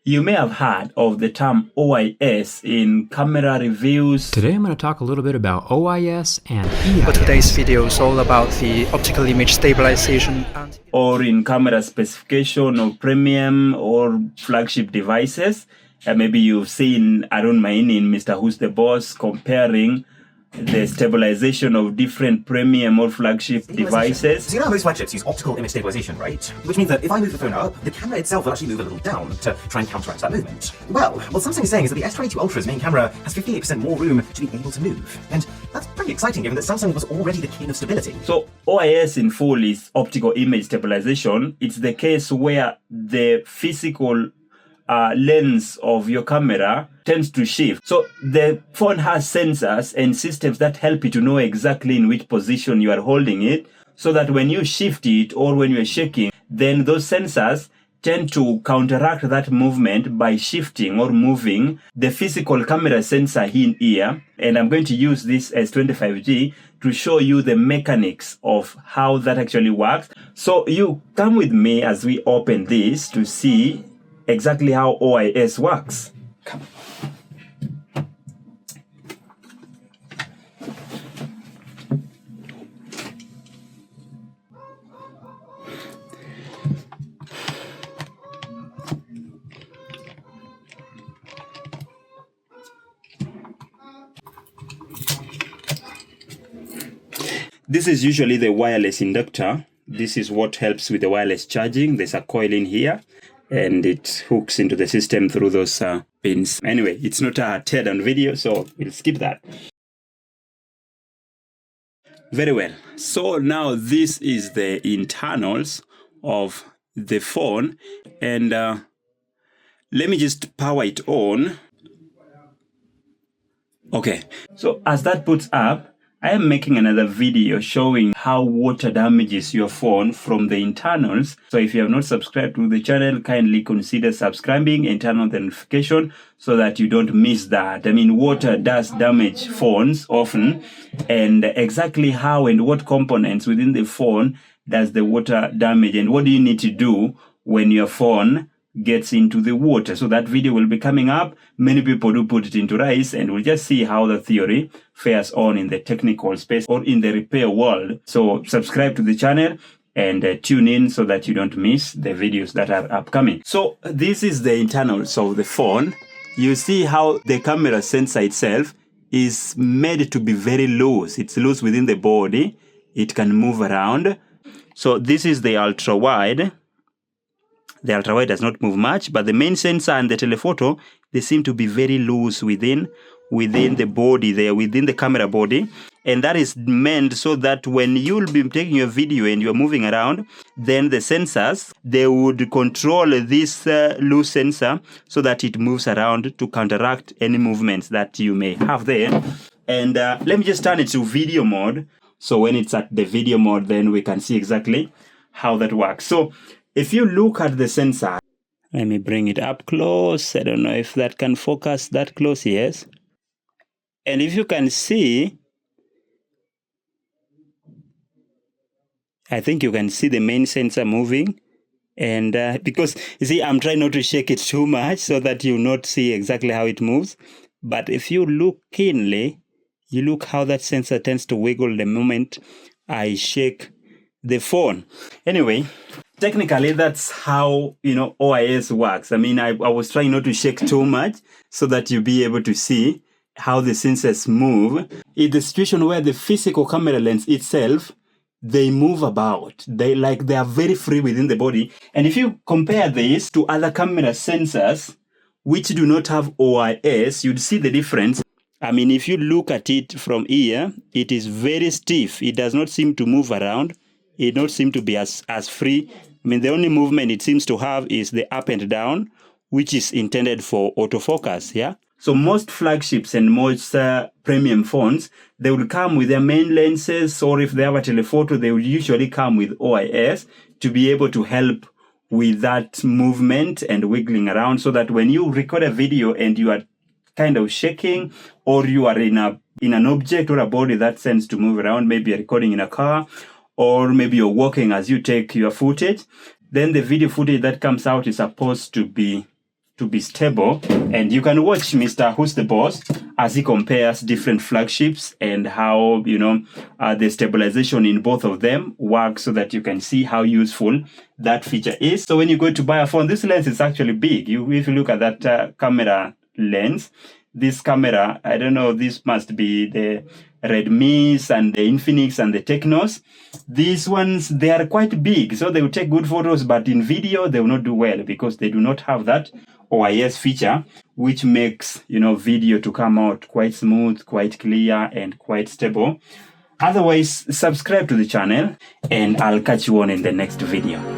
You may have heard of the term OIS in camera reviews. Today I'm going to talk a little bit about OIS and EIS. But today's video is all about the optical image stabilization or in camera specification of premium or flagship devices. Maybe you've seen Arun Maini in MrWhosetheboss comparing the stabilization of different premium or flagship devices. So you know most flagships use optical image stabilization, right? Which means that if I move the phone up, the camera itself will actually move a little down to try and counteract that movement. Well, what Samsung is saying is that the S20 Ultra's main camera has 58% more room to be able to move. And that's pretty exciting given that Samsung was already the king of stability. So OIS in full is optical image stabilization. It's the case where the physical lens of your camera tends to shift. So the phone has sensors and systems that help you to know exactly in which position you are holding it, so that when you shift it or when you're shaking, then those sensors tend to counteract that movement by shifting or moving the physical camera sensor in here. And I'm going to use this S25G to show you the mechanics of how that actually works. So you come with me as we open this to see exactly how OIS works. Come. This is usually the wireless inductor. This is what helps with the wireless charging. There's a coil in here, and it hooks into the system through those pins. Anyway, it's not a teardown video, so we'll skip that. Very well. So now this is the internals of the phone, and let me just power it on. Okay, so as that puts up, I am making another video showing how water damages your phone from the internals. So if you have not subscribed to the channel, kindly consider subscribing and turn on the notification so that you don't miss that. I mean, water does damage phones often, and exactly how and what components within the phone does the water damage, and what do you need to do when your phone gets into the water. So that video will be coming up. Many people do put it into rice, and we'll just see how the theory fares on in the technical space or in the repair world. So subscribe to the channel and tune in so that you don't miss the videos that are upcoming. So this is the internals of the phone. You see how the camera sensor itself is made to be very loose. It's loose within the body. It can move around. So this is the ultra wide. The ultra-wide does not move much, but the main sensor and the telephoto, they seem to be very loose within the body there, within the camera body. And that is meant so that when you'll be taking your video and you're moving around, then the sensors, they would control this loose sensor so that it moves around to counteract any movements that you may have there. And let me just turn it to video mode. So when it's at the video mode, then we can see exactly how that works. So if you look at the sensor, let me bring it up close. I don't know if that can focus that close, yes. And if you can see, I think you can see the main sensor moving. And because, you see, I'm trying not to shake it too much so that you not see exactly how it moves. But if you look keenly, you look how that sensor tends to wiggle the moment I shake the phone. Anyway, technically, that's how, OIS works. I mean, I was trying not to shake too much so that you'll be able to see how the sensors move. In the situation where the physical camera lens itself, they move about. They are very free within the body. And if you compare this to other camera sensors, which do not have OIS, you'd see the difference. I mean, if you look at it from here, it is very stiff. It does not seem to move around. It does not seem to be as free. I mean, the only movement it seems to have is the up and down, which is intended for autofocus, yeah? So most flagships and most premium phones, they will come with their main lenses, or if they have a telephoto, they will usually come with OIS to be able to help with that movement and wiggling around, so that when you record a video and you are kind of shaking, or you are in an object or a body that tends to move around, maybe you're recording in a car, or maybe you're walking as you take your footage, then the video footage that comes out is supposed to be to be stable. And you can watch MrWhosetheboss as he compares different flagships and how, the stabilization in both of them works, so that you can see how useful that feature is. So when you go to buy a phone, this lens is actually big. If you look at that camera lens, this camera, I don't know, this must be the Redmi's and the Infinix and the Technos. These ones, they are quite big, so they will take good photos, but in video, they will not do well because they do not have that OIS feature, which makes, video to come out quite smooth, quite clear, and quite stable. Otherwise, subscribe to the channel, and I'll catch you on in the next video.